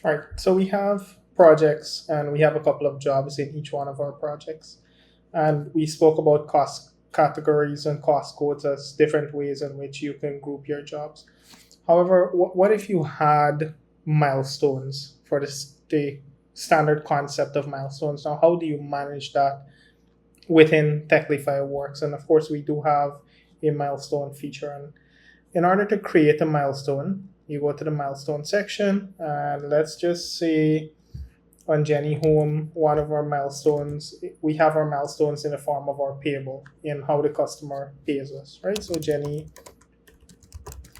All right, so we have projects and we have a couple of jobs in each one of our projects. And we spoke about cost categories and cost codes as different ways in which you can group your jobs. However, what if you had milestones for the standard concept of milestones? Now, how do you manage that within Techlify Works? And of course, we do have a milestone feature. And in order to create a milestone, you go to the milestone section, and let's just say on Jenny Home, one of our milestones, we have our milestones in the form of our payable in how the customer pays us, right? So Jenny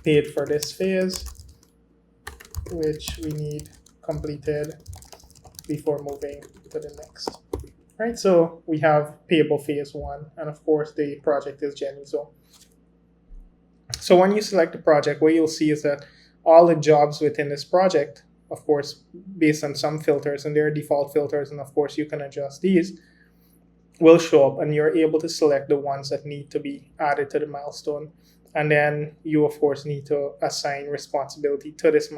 paid for this phase, which we need completed before moving to the next. Right, so we have payable phase one, and of course the project is Jenny. So when you select the project, what you'll see is that all the jobs within this project, of course, based on some filters, and there are default filters, and of course you can adjust these, will show up, and you're able to select the ones that need to be added to the milestone. And then you, of course, need to assign responsibility to this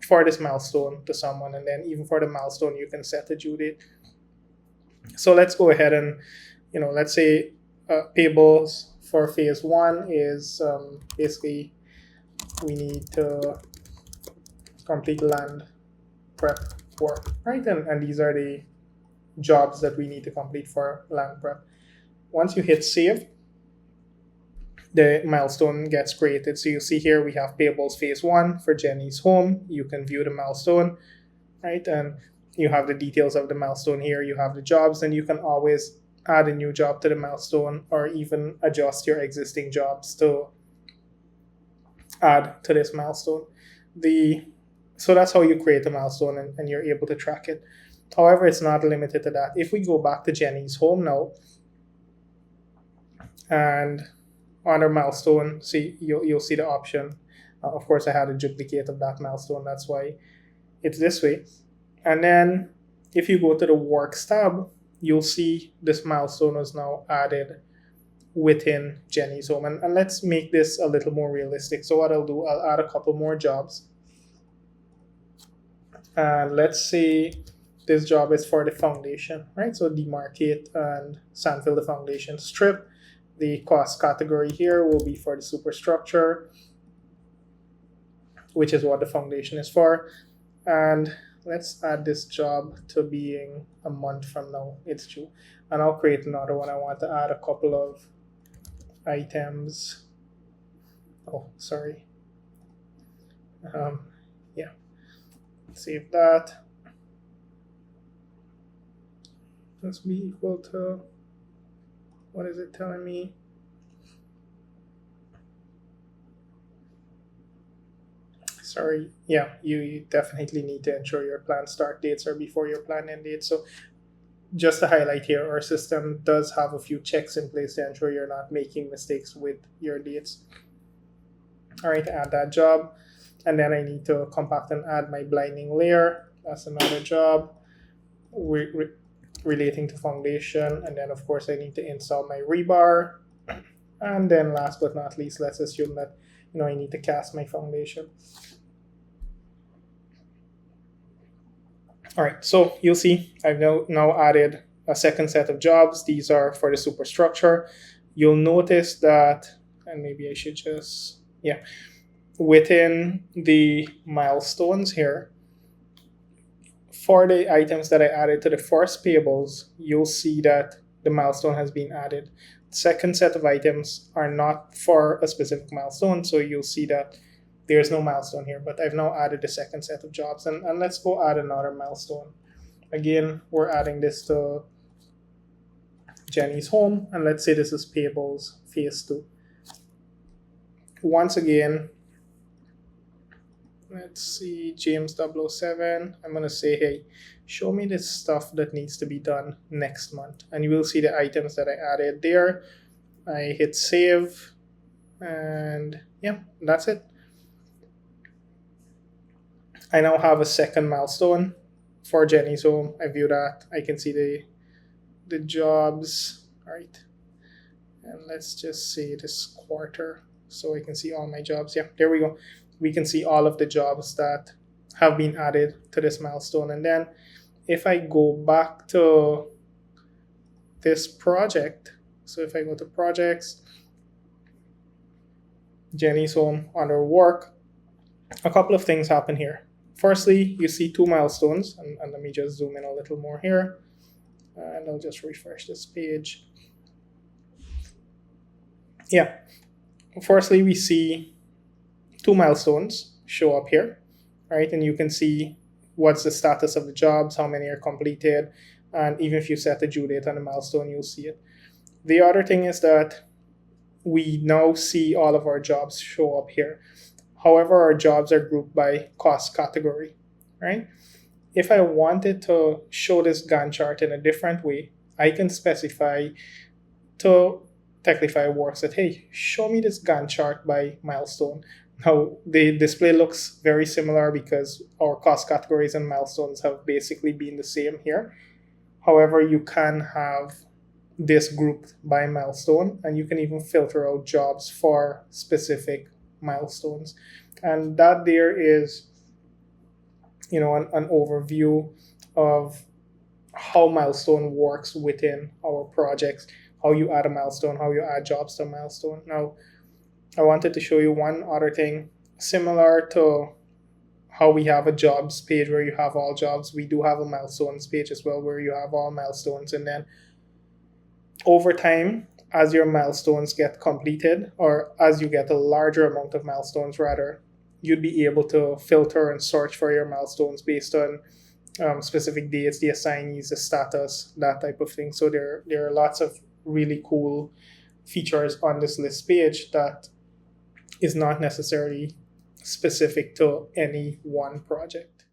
for this milestone to someone, and then even for the milestone, you can set a due date. So let's go ahead and, let's say payables for phase one is basically we need to complete land prep work, right? And these are the jobs that we need to complete for land prep. Once you hit save, the milestone gets created. So you see here we have payables phase one for Jenny's home. You can view the milestone, right? And you have the details of the milestone here. You have the jobs, and you can always add a new job to the milestone or even adjust your existing jobs to add to this milestone. So that's how you create a milestone, and you're able to track it. However, it's not limited to that. If we go back to Jenny's home now, and on our milestone, see you'll see the option. Of course, I had a duplicate of that milestone. That's why it's this way. And then if you go to the Works tab, you'll see this milestone is now added within Jenny's home. And let's make this a little more realistic. So what I'll do, I'll add a couple more jobs. And let's say this job is for the foundation, right? So Demarcate and sandfill the foundation strip. The cost category here will be for the superstructure, which is what the foundation is for. And let's add this job to being a month from now it's due. And I'll create another one. I want to add a couple of items. Oh, sorry. Yeah, save that. Must be equal to, what is it telling me? Sorry, yeah, you definitely need to ensure your plan start dates are before your plan end date. So just to highlight here, our system does have a few checks in place to ensure you're not making mistakes with your dates. All right, add that job. And then I need to compact and add my blinding layer. That's another job relating to foundation. And then of course I need to install my rebar. And then last but not least, let's assume that I need to cast my foundation. All right, so you'll see I've now added a second set of jobs. These are for the superstructure. You'll notice that, and maybe I should just, within the milestones here, for the items that I added to the first payables, you'll see that the milestone has been added. Second set of items are not for a specific milestone, so you'll see that there's no milestone here, but I've now added the second set of jobs. And let's go add another milestone. Again, we're adding this to Jenny's home, and let's say this is payables phase 2. Once again, let's see, James 007. I'm going to say, hey, show me the stuff that needs to be done next month. And you will see the items that I added there. I hit save, and yeah, that's it. I now have a second milestone for Jenny, so I view that. I can see the jobs, all right? And let's just say this quarter, so I can see all my jobs. Yeah, there we go. We can see all of the jobs that have been added to this milestone. And then if I go back to this project, so if I go to projects, Jenny's home under work, a couple of things happen here. Firstly, you see 2 milestones, and let me just zoom in a little more here, and I'll just refresh this page. Yeah, firstly, we see 2 milestones show up here, right? And you can see what's the status of the jobs, how many are completed, and even if you set a due date on the milestone, you'll see it. The other thing is that we now see all of our jobs show up here. However, our jobs are grouped by cost category, right? If I wanted to show this Gantt chart in a different way, I can specify to Techlify Works that, hey, show me this Gantt chart by milestone. Now, the display looks very similar because our cost categories and milestones have basically been the same here. However, you can have this grouped by milestone, and you can even filter out jobs for specific milestones. And that there is, an overview of how milestone works within our projects, how you add a milestone, how you add jobs to a milestone. Now, I wanted to show you one other thing similar to how we have a jobs page where you have all jobs. We do have a milestones page as well where you have all milestones, and then over time, as your milestones get completed, or as you get a larger amount of milestones rather, you'd be able to filter and search for your milestones based on specific dates, the assignees, the status, that type of thing. So there are lots of really cool features on this list page that is not necessarily specific to any one project.